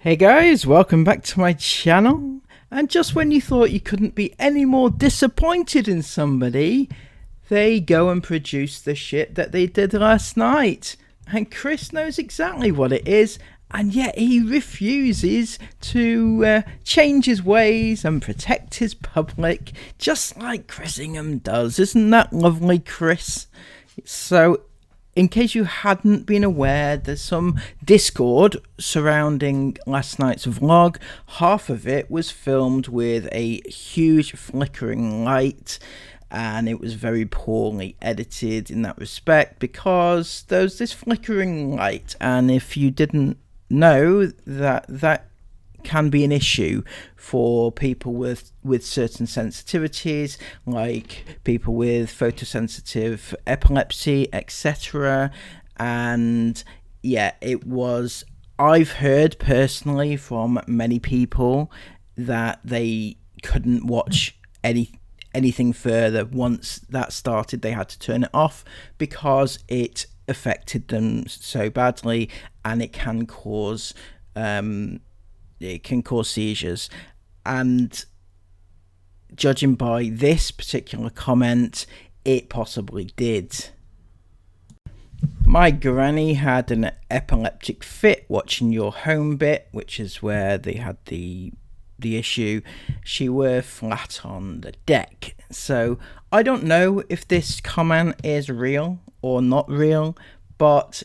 Hey guys, welcome back to my channel. And just when you thought you couldn't be any more disappointed in somebody, they go and produce the shit that they did last night. And Chris knows exactly what it is, and yet he refuses to change his ways and protect his public, just like Chris Inghams does. Isn't that lovely, Chris? So, in case you hadn't been aware, there's some discord surrounding last night's vlog. Half of it was filmed with a huge flickering light, and it was very poorly edited in that respect because there's this flickering light, and if you didn't know, that can be an issue for people with certain sensitivities, like people with photosensitive epilepsy, etc. And yeah, I've heard personally from many people that they couldn't watch anything further. Once that started, they had to turn it off because it affected them so badly, and it can cause seizures. And judging by this particular comment, it possibly did. My granny had an epileptic fit watching your home bit, which is where they had the issue. She were flat on the deck. So I don't know if this comment is real or not real, but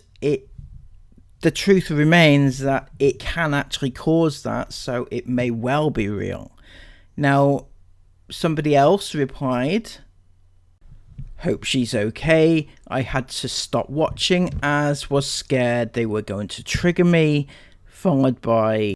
the truth remains that it can actually cause that, so it may well be real. Now, somebody else replied, "Hope she's okay. I had to stop watching as was scared they were going to trigger me," followed by,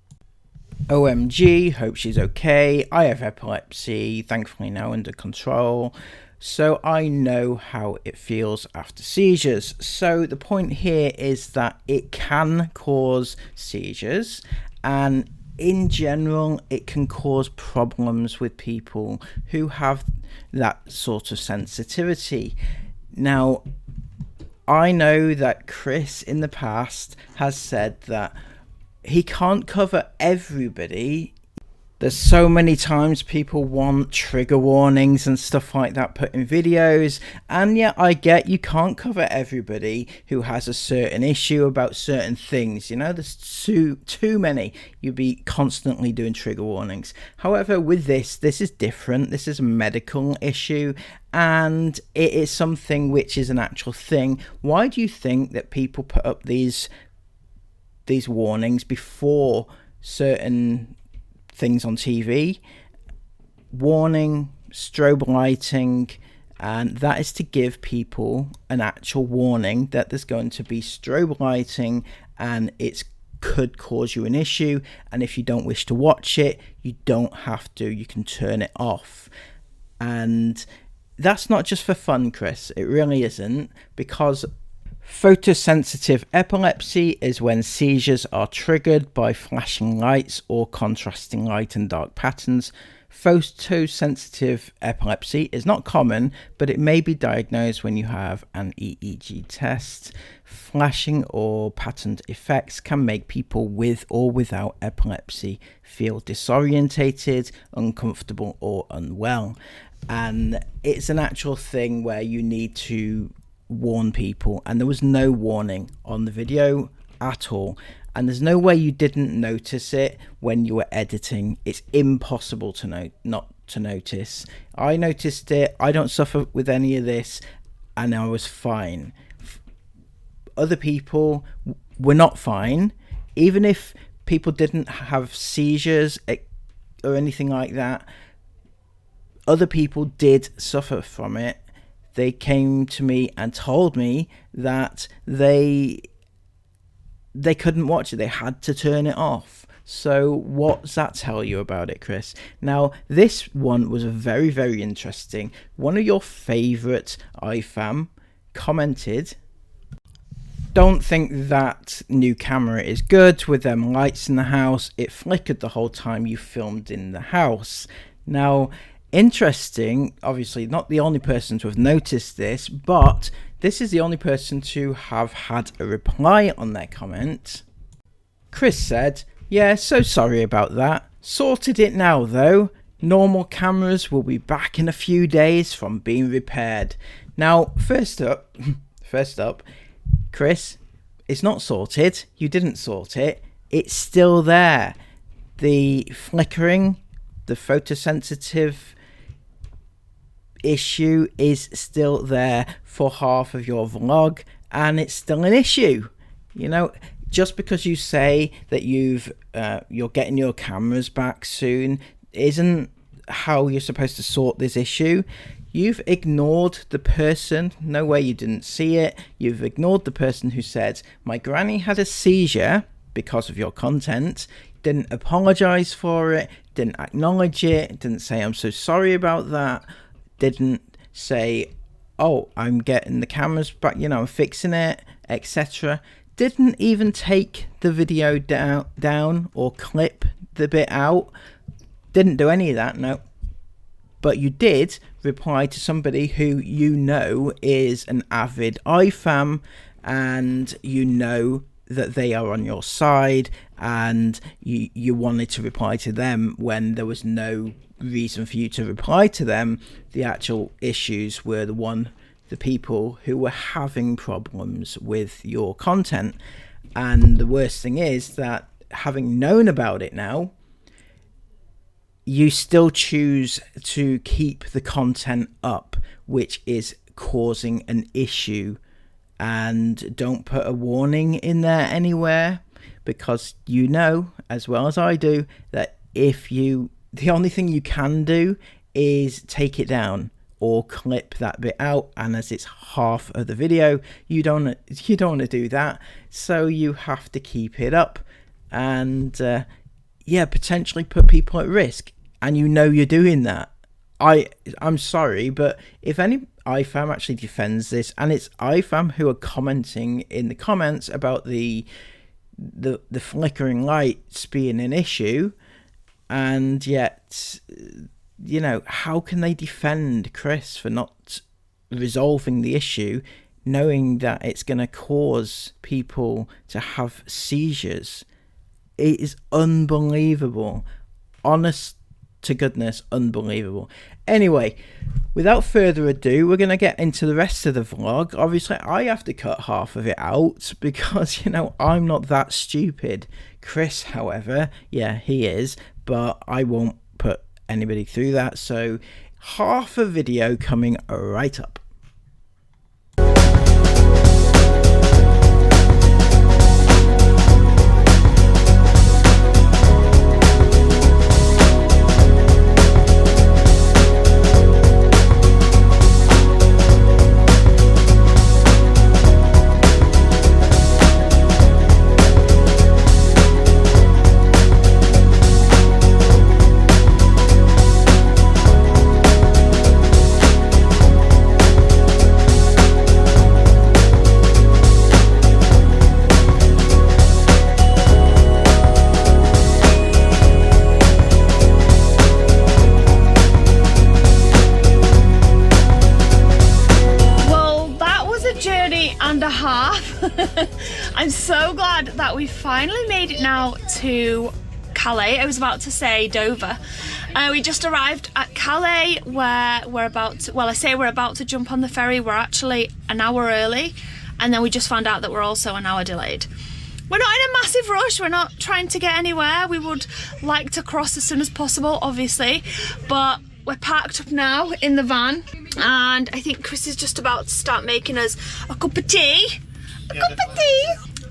"OMG, hope she's okay. I have epilepsy, thankfully now under control. So I know how it feels after seizures." So the point here is that it can cause seizures, and in general it can cause problems with people who have that sort of sensitivity. Now, I know that Chris in the past has said that he can't cover everybody. There's so many times people want trigger warnings and stuff like that put in videos, and yeah, I get you can't cover everybody who has a certain issue about certain things. You know, there's too many. You'd be constantly doing trigger warnings. However, with this is different. This is a medical issue, and it is something which is an actual thing. Why do you think that people put up these warnings before certain things on TV? Warning, strobe lighting, and that is to give people an actual warning that there's going to be strobe lighting and it could cause you an issue, and if you don't wish to watch it, you don't have to, you can turn it off. And that's not just for fun, Chris, it really isn't, because photosensitive epilepsy is when seizures are triggered by flashing lights or contrasting light and dark patterns. Photosensitive epilepsy is not common, but it may be diagnosed when you have an EEG test. Flashing or patterned effects can make people with or without epilepsy feel disorientated, uncomfortable, or unwell. And it's an actual thing where you need to warn people, and there was no warning on the video at all, and there's no way you didn't notice it when you were editing. It's impossible to not to notice. I noticed it. I don't suffer with any of this, and I was fine. Other people were not fine. Even if people didn't have seizures or anything like that, other people did suffer from it. They came to me and told me that they couldn't watch it. They had to turn it off. So what's that tell you about it, Chris? Now, this one was very, very interesting. One of your favourite iFam commented, "Don't think that new camera is good with them lights in the house. It flickered the whole time you filmed in the house." Now, interesting, obviously not the only person to have noticed this, but this is the only person to have had a reply on their comment. Chris said, Yeah, so sorry about that. Sorted it now though. Normal cameras will be back in a few days from being repaired. Now, first up, Chris, it's not sorted. You didn't sort it. It's still there. The flickering, the photosensitive issue is still there for half of your vlog, and it's still an issue. You know, just because you say that you're getting your cameras back soon isn't how you're supposed to sort this issue. You've ignored the person. No way you didn't see it. You've ignored the person who said, my granny had a seizure because of your content. Didn't apologize for it, didn't acknowledge it, didn't say I'm so sorry about that, didn't say, oh, I'm getting the cameras back, you know, I'm fixing it, etc. Didn't even take the video down or clip the bit out. Didn't do any of that, no. But you did reply to somebody who you know is an avid iFam, and you know that they are on your side, and you wanted to reply to them when there was no reason for you to reply to them. The actual issues were the people who were having problems with your content. And the worst thing is that, having known about it now, you still choose to keep the content up, which is causing an issue, and don't put a warning in there anywhere, because you know as well as I do that the only thing you can do is take it down or clip that bit out, and as it's half of the video, you don't want to do that, so you have to keep it up, and potentially put people at risk, and you know you're doing that. I'm sorry, but if any iFam actually defends this, and it's iFam who are commenting in the comments about the flickering lights being an issue, and yet, you know, how can they defend Chris for not resolving the issue, knowing that it's going to cause people to have seizures? It is unbelievable. Honest to goodness, unbelievable. Anyway, without further ado, we're going to get into the rest of the vlog. Obviously, I have to cut half of it out because, you know, I'm not that stupid. Chris, however, yeah, he is, but I won't put anybody through that. So half a video coming right up. I'm so glad that we finally made it now to Calais. I was about to say Dover. We just arrived at Calais, where we're about to jump on the ferry. We're actually an hour early, and then we just found out that we're also an hour delayed. We're not in a massive rush, we're not trying to get anywhere. We would like to cross as soon as possible, obviously, but we're parked up now in the van, and I think Chris is just about to start making us a cup of tea.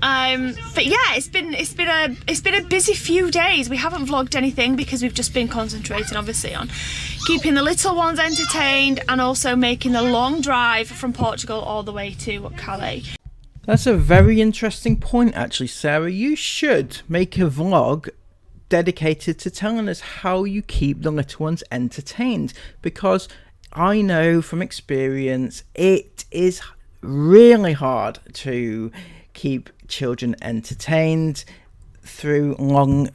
But yeah, it's been a busy few days. We haven't vlogged anything because we've just been concentrating obviously on keeping the little ones entertained and also making the long drive from Portugal all the way to Calais. That's a very interesting point actually, Sarah. You should make a vlog dedicated to telling us how you keep the little ones entertained, because I know from experience it is really hard to keep children entertained through long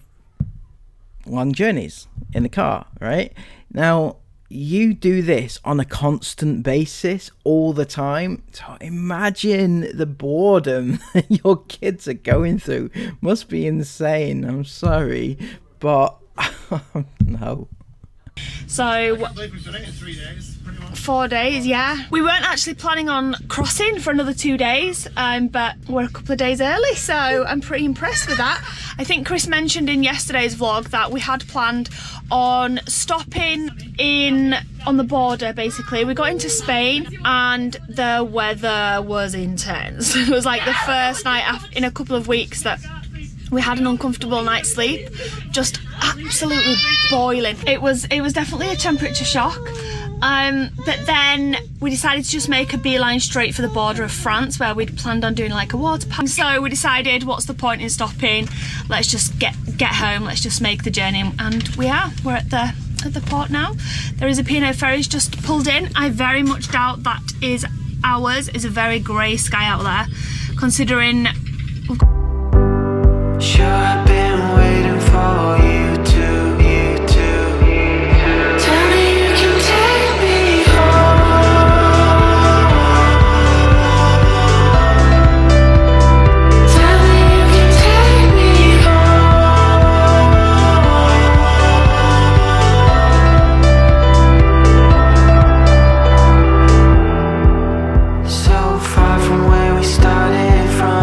journeys in the car, right? Now, you do this on a constant basis all the time. So imagine the boredom your kids are going through. Must be insane. I'm sorry, but no. So I can't believe we've done it in 3 days, pretty much. 4 days, yeah. We weren't actually planning on crossing for another 2 days, but we're a couple of days early, so I'm pretty impressed with that. I think Chris mentioned in yesterday's vlog that we had planned on stopping on the border, basically. We got into Spain and the weather was intense. It was like the first night in a couple of weeks that we had an uncomfortable night's sleep, just absolutely boiling. It was definitely a temperature shock. But then we decided to just make a beeline straight for the border of France, where we'd planned on doing like a water park. So we decided, what's the point in stopping? Let's just get home. Let's just make the journey, and we're at the port now. There is a P&O ferry's just pulled in. I very much doubt that is ours. It's a very grey sky out there, considering. Sure, I've been waiting for you to tell me you can take me home. Tell me you can take me home. So far from where we started from.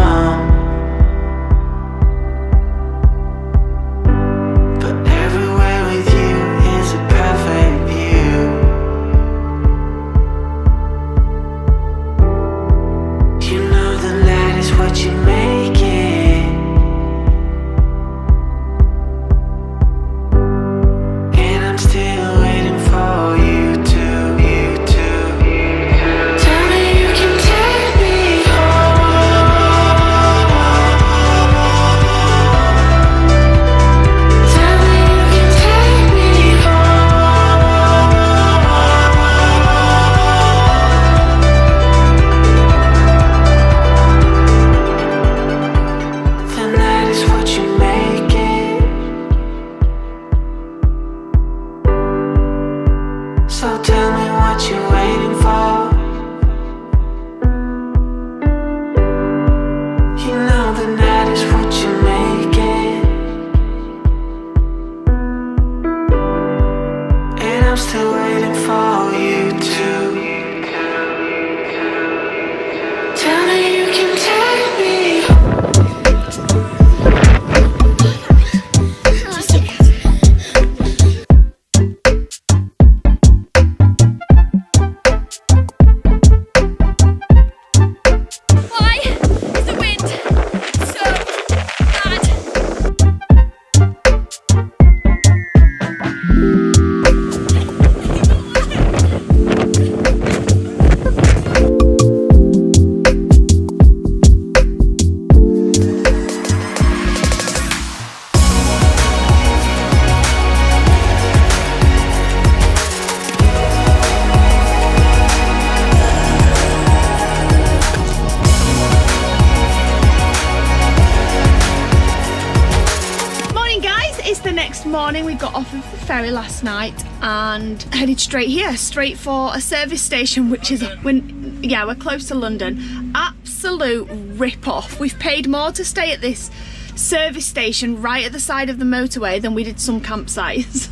Morning, we got off of the ferry last night and headed straight for a service station, which is we're close to London. Absolute rip-off. We've paid more to stay at this service station right at the side of the motorway than we did some campsites.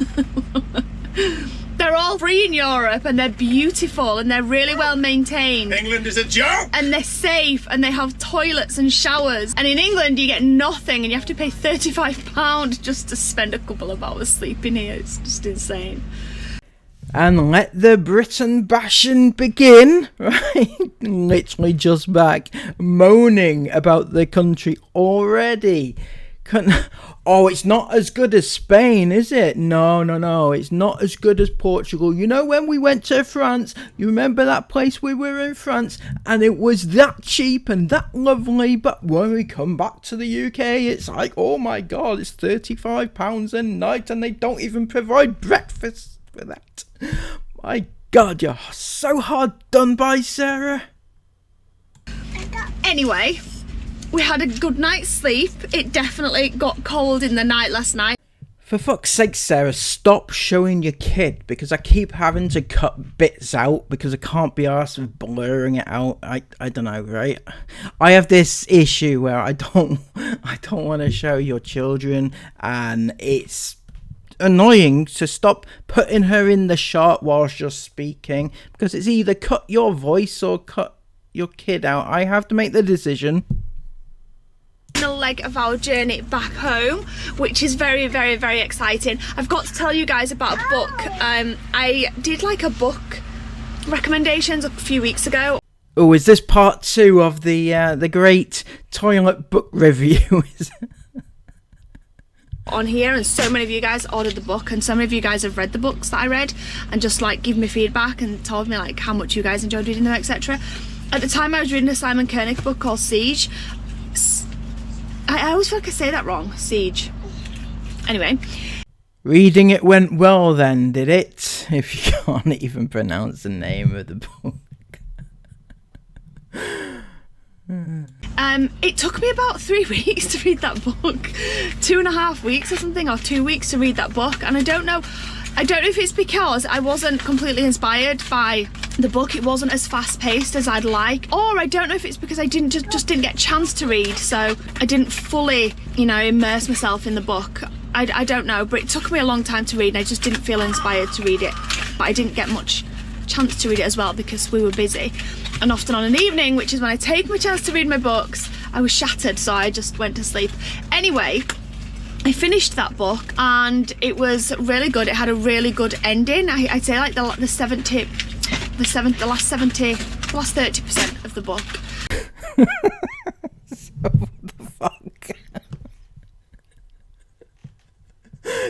They're all free in Europe and they're beautiful and they're really well maintained. England is a joke! And they're safe and they have toilets and showers. And in England you get nothing and you have to pay £35 just to spend a couple of hours sleeping here. It's just insane. And let the Britain bashing begin, right? Literally just back moaning about the country already. Oh, it's not as good as Spain, is it? No, it's not as good as Portugal. You know, when we went to France, you remember that place we were in France, and it was that cheap and that lovely, but when we come back to the UK, it's like, oh my god, it's £35 a night and they don't even provide breakfast for that. My god, you're so hard done by, Sarah. Anyway, we had a good night's sleep. It definitely got cold in the night last night. For fuck's sake, Sarah, stop showing your kid, because I keep having to cut bits out because I can't be arsed with blurring it out. I don't know, right? I have this issue where I don't want to show your children, and it's annoying to stop putting her in the shot whilst you're speaking, because it's either cut your voice or cut your kid out. I have to make the decision. Leg of our journey back home, which is very, very, very exciting. I've got to tell you guys about a book. I did like a book recommendations a few weeks ago. Oh, is this part 2 of the great toilet book review? On here, and so many of you guys ordered the book, and so many of you guys have read the books that I read and just like give me feedback and told me like how much you guys enjoyed reading them, etc. At the time I was reading a Simon Koenig book called Siege. I always feel like I say that wrong. Siege. Anyway. Reading it went well then, did it? If you can't even pronounce the name of the book. It took me about 3 weeks to read that book. 2.5 weeks or something, or 2 weeks to read that book. And I don't know if it's because I wasn't completely inspired by the book. It wasn't as fast-paced as I'd like, or I don't know if it's because I just didn't get a chance to read, so I didn't fully, immerse myself in the book. I don't know, but it took me a long time to read, and I just didn't feel inspired to read it. But I didn't get much chance to read it as well because we were busy, and often on an evening, which is when I take my chance to read my books, I was shattered, so I just went to sleep. Anyway, I finished that book and it was really good. It had a really good ending. I'd say like the last 30% of the book. So what the fuck?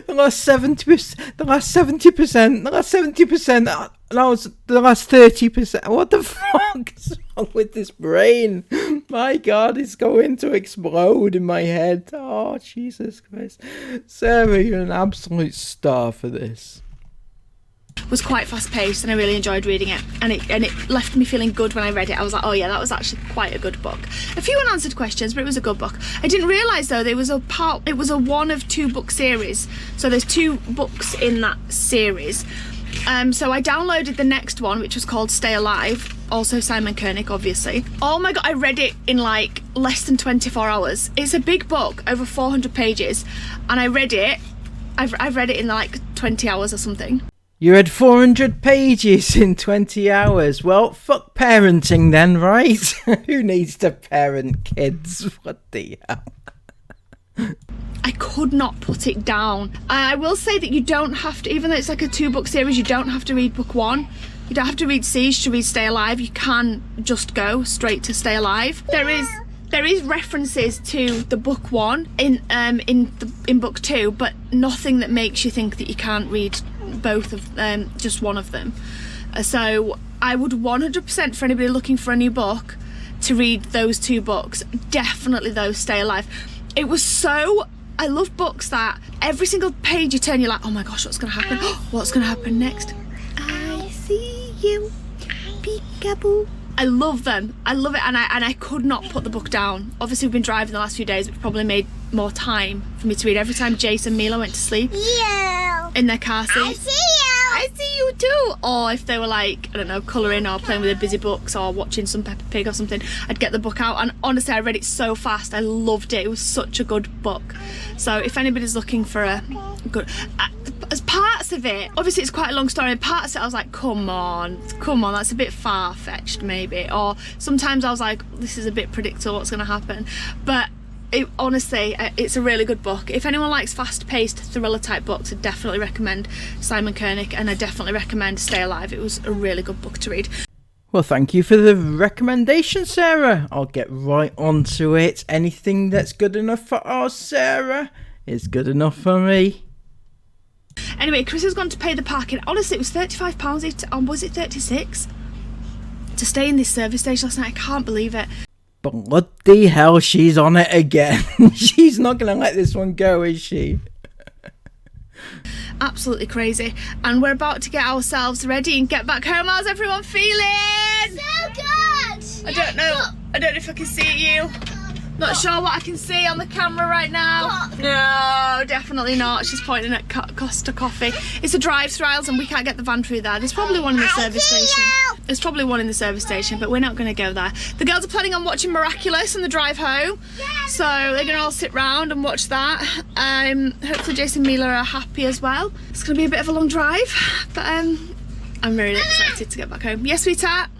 The last 70%, the last 70%, the last 70%, that was the last 30%. What the fuck is wrong with this brain? My God, it's going to explode in my head. Oh, Jesus Christ. Sarah, you're an absolute star for this. Was quite fast paced and I really enjoyed reading it, and it left me feeling good when I read it. I was like, oh yeah, that was actually quite a good book. A few unanswered questions, but it was a good book. I didn't realise though it was a 1 of 2 book series, so there's 2 books in that series. So I downloaded the next one, which was called Stay Alive, also Simon Koenig, obviously. Oh my God, I read it in like less than 24 hours. It's a big book, over 400 pages, and I read it, I've read it in like 20 hours or something. You read 400 pages in 20 hours. Well, fuck parenting then, right? Who needs to parent kids? What the hell? I could not put it down. I will say that you don't have to, even though it's like a 2-book series, you don't have to read book 1. You don't have to read Siege to read Stay Alive. You can just go straight to Stay Alive. There is references to the book 1 in book 2, but nothing that makes you think that you can't read both of them, just one of them. So I would 100% for anybody looking for a new book to read those 2 books. Definitely those, Stay Alive. It was so, I love books that every single page you turn, you're like, oh my gosh, what's gonna happen? What's gonna happen next? I see you, peekaboo. I love them. I love it, and I could not put the book down. Obviously we've been driving the last few days, which probably made more time for me to read. Every time Jace and Mila went to sleep in their car seat, I see you. I see you too. Or if they were like, I don't know, colouring or playing with their busy books or watching some Peppa Pig or something, I'd get the book out, and honestly I read it so fast. I loved it. It was such a good book. So if anybody's looking for a good, as parts of it, obviously it's quite a long story, and parts of it I was like, come on, that's a bit far-fetched maybe. Or sometimes I was like, this is a bit predictable what's going to happen. But honestly, it's a really good book. If anyone likes fast-paced thriller type books, I definitely recommend Simon Koenig, and I definitely recommend Stay Alive. It was a really good book to read. Well, thank you for the recommendation, Sarah. I'll get right onto it. Anything that's good enough for our Sarah is good enough for me. Anyway, Chris has gone to pay the parking. Honestly, it was £35, was it 36? To stay in this service station last night. I can't believe it. Bloody hell, she's on it again. She's not going to let this one go, is she? Absolutely crazy. And we're about to get ourselves ready and get back home. How's everyone feeling? So good! I don't know if I can see you. Not sure what I can see on the camera right now. No, definitely not. She's pointing at Costa Coffee. It's a drive-through aisles and we can't get the van through there. There's probably one in the service station. There's probably one in the service station, but we're not going to go there. The girls are planning on watching Miraculous on the drive home. So they're going to all sit round and watch that. Hopefully Jason and Mila are happy as well. It's going to be a bit of a long drive, but I'm really excited to get back home. Yes, sweetheart?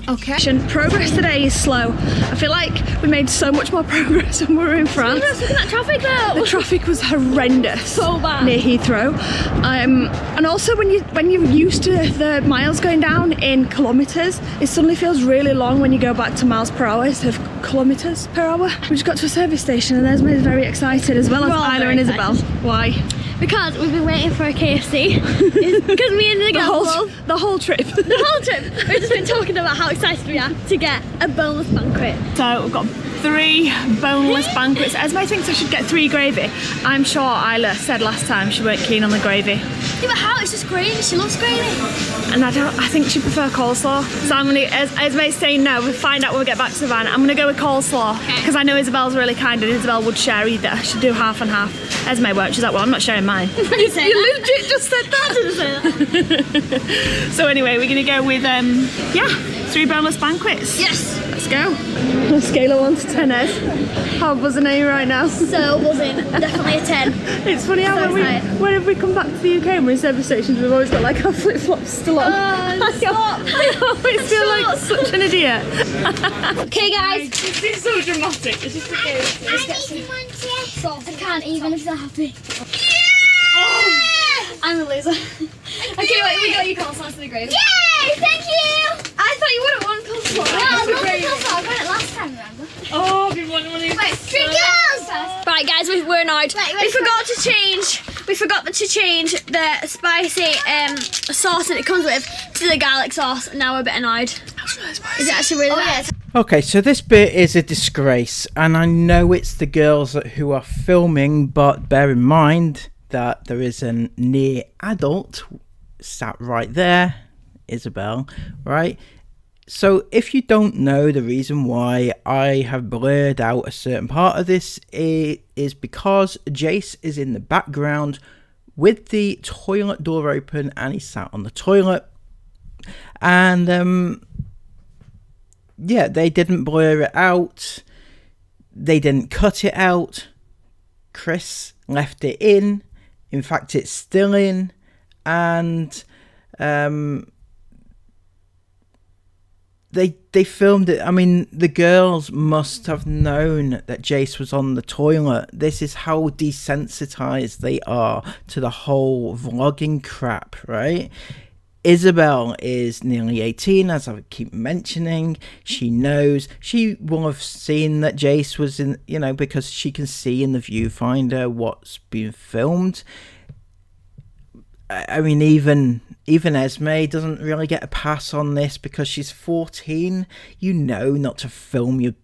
Okay. Progress today is slow. I feel like we made so much more progress when we were in France. Look at that traffic though. The traffic was horrendous. So bad. Near Heathrow. And also when you're used to the miles going down in kilometres, it suddenly feels really long when you go back to miles per hour instead of kilometres per hour. We just got to a service station and Esme's very excited as well as Isla and Isabel. Why? Because we've been waiting for a KFC. Because me and the girls the whole trip. The whole trip. We've just been talking about how excited we are to get a boneless banquet. So we've got 3 boneless banquets. Esme thinks I should get 3 gravy. I'm sure Isla said last time she weren't keen on the gravy. Yeah, but how? It's just gravy. She loves gravy. And I think she'd prefer coleslaw. So I'm gonna, Esme's saying no, we'll find out when we get back to the van. I'm gonna go with coleslaw. Because I know Isabel's really kind and Isabel would share either. She'd do half and half. Esme won't. She's like, well, I'm not sharing mine. You legit just said that. I didn't say that. So anyway, we're gonna go with, 3 boneless banquets. Yes. Let's go. On a scale of 1 to 10, Ez, how buzzing are you right now? So buzzing. Definitely a 10. It's funny how whenever we come back to the UK and we're in service stations, we've always got like our flip-flops still on. I always feel like such an idiot. Okay, guys. This is so dramatic. It's just okay. Sauce. I can't even if they're happy. I'm a loser. Okay, wait, we got you coleslaw to the gravy. Yay! Thank you! I thought you wouldn't want coleslaw. No, I love coleslaw. I got it last time, remember? Oh, I've been wanting one of these. Wait, drink it! Right, guys, we're annoyed. We forgot to change the spicy sauce that it comes with to the garlic sauce, and now we're a bit annoyed. Is it actually really bad? Okay, so this bit is a disgrace, and I know it's the girls who are filming, but bear in mind that there is a near adult sat right there, Isabel, right? So if you don't know the reason why I have blurred out a certain part of this, it is because Jace is in the background with the toilet door open and he sat on the toilet, and yeah, they didn't blur it out, they didn't cut it out, Chris left it in fact it's still in, and they filmed it. I mean, the girls must have known that Jace was on the toilet. This is how desensitized they are to the whole vlogging crap, right? Isabel is nearly 18, as I keep mentioning. She knows. She will have seen that Jace was in, you know, because she can see in the viewfinder what's being filmed. I mean, even Esme doesn't really get a pass on this because she's 14. You know not to film your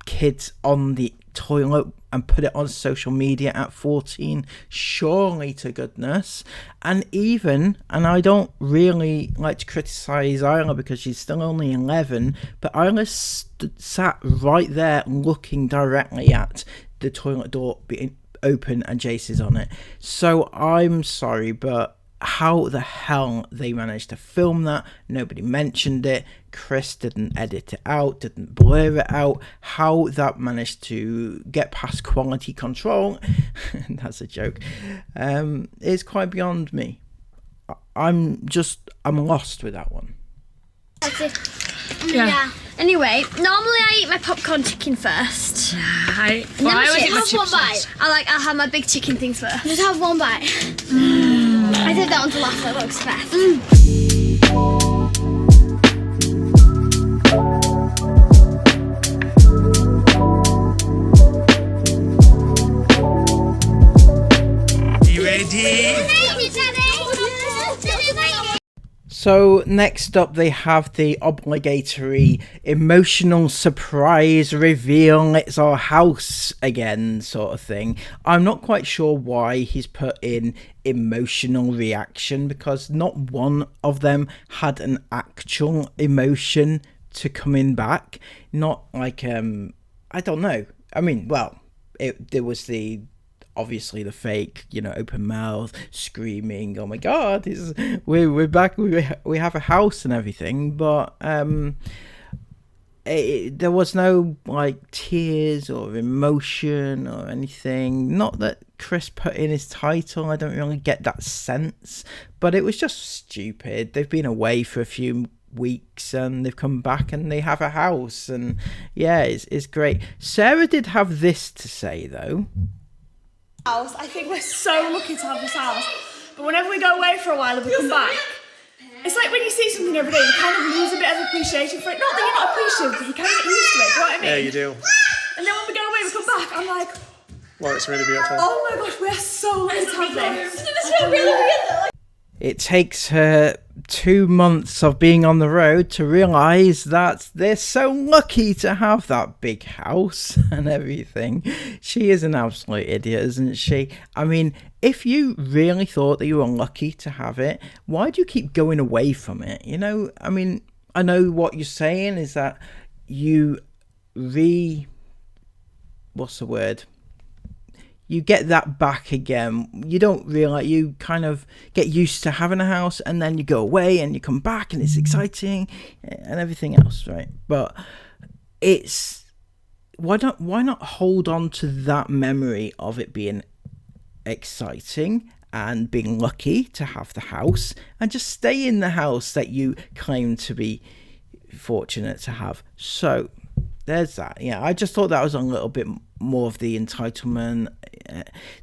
kids on the toilet and put it on social media at 14, surely to goodness. And I don't really like to criticize Isla because she's still only 11, but Isla sat right there looking directly at the toilet door being open and Jace is on it. So I'm sorry, but how the hell they managed to film that? Nobody mentioned it. Chris didn't edit it out, didn't blur it out. How that managed to get past quality control, that's a joke, is quite beyond me. I'm lost with that one. Yeah. Anyway, normally I eat my popcorn chicken first. I have one bite. I'll have my big chicken things first. Just have one bite. I did that one to last, so it looks fast. You ready? So next up they have the obligatory emotional surprise reveal. It's our house again sort of thing. I'm not quite sure why he's put in emotional reaction because not one of them had an actual emotion to coming back. Not like I I don't know. I mean, well, there was obviously the fake, open mouth screaming, oh my god, we're back, we have a house and everything, but there was no like tears or emotion or anything. Not that Chris put in his title, I don't really get that sense, but it was just stupid. They've been away for a few weeks and they've come back and they have a house, and yeah, it's great. Sarah did have this to say though. I think we're so lucky to have this house, but whenever we go away for a while and we come back, it's like when you see something every day, you kind of lose a bit of appreciation for it. Not that you're not appreciative, but you kind of get used to it, do you know what I mean? Yeah, you do. And then when we go away, we come back, I'm like, Well, it's really beautiful. oh my gosh, we're so lucky to have this. It's really weird. It takes her 2 months of being on the road to realise that they're so lucky to have that big house and everything. She is an absolute idiot, isn't she? I mean, if you really thought that you were lucky to have it, why do you keep going away from it? I mean, I know what you're saying is that you what's the word? You get that back again. You don't realise, you kind of get used to having a house and then you go away and you come back and it's exciting and everything else, right? But why not hold on to that memory of it being exciting and being lucky to have the house, and just stay in the house that you claim to be fortunate to have. So there's that. Yeah, I just thought that was a little bit more of the entitlement.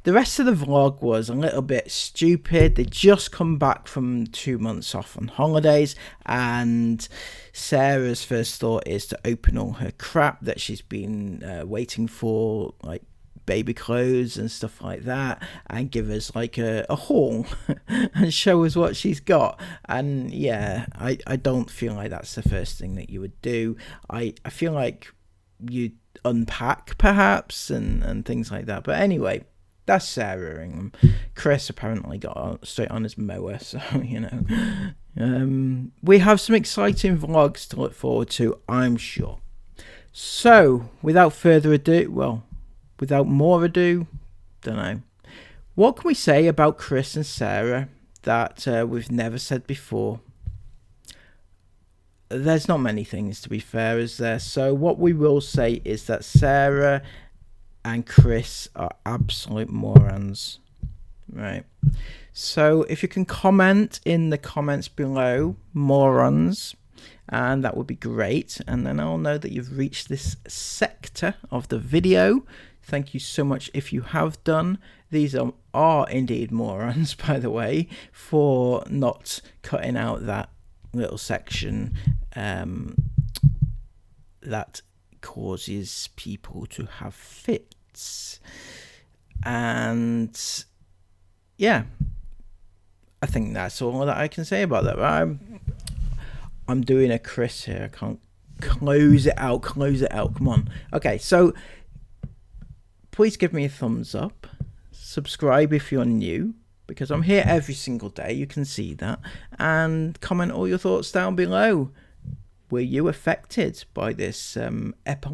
The rest of the vlog was a little bit stupid. They just come back from 2 months off on holidays, and Sarah's first thought is to open all her crap that she's been waiting for, like baby clothes and stuff like that, and give us like a haul and show us what she's got. And yeah, I don't feel like that's the first thing that you would do. I feel like you'd unpack perhaps and things like that. But anyway, that's Sarah Ingham. Chris apparently got straight on his mower, so we have some exciting vlogs to look forward to, I'm sure. So without more ado, don't know, what can we say about Chris and Sarah that we've never said before? There's not many things, to be fair, is there? So what we will say is that Sarah and Chris are absolute morons, right? So if you can comment in the comments below, morons, and that would be great, and then I'll know that you've reached this sector of the video. Thank you so much if you have done. These are indeed morons, by the way, for not cutting out that little section that causes people to have fits. And yeah, I think that's all that I can say about that. I'm doing a Chris here. I can't close it out. Come on. Okay, so please give me a thumbs up. Subscribe if you're new, because I'm here every single day, you can see that, and comment all your thoughts down below. Were you affected by this epileptic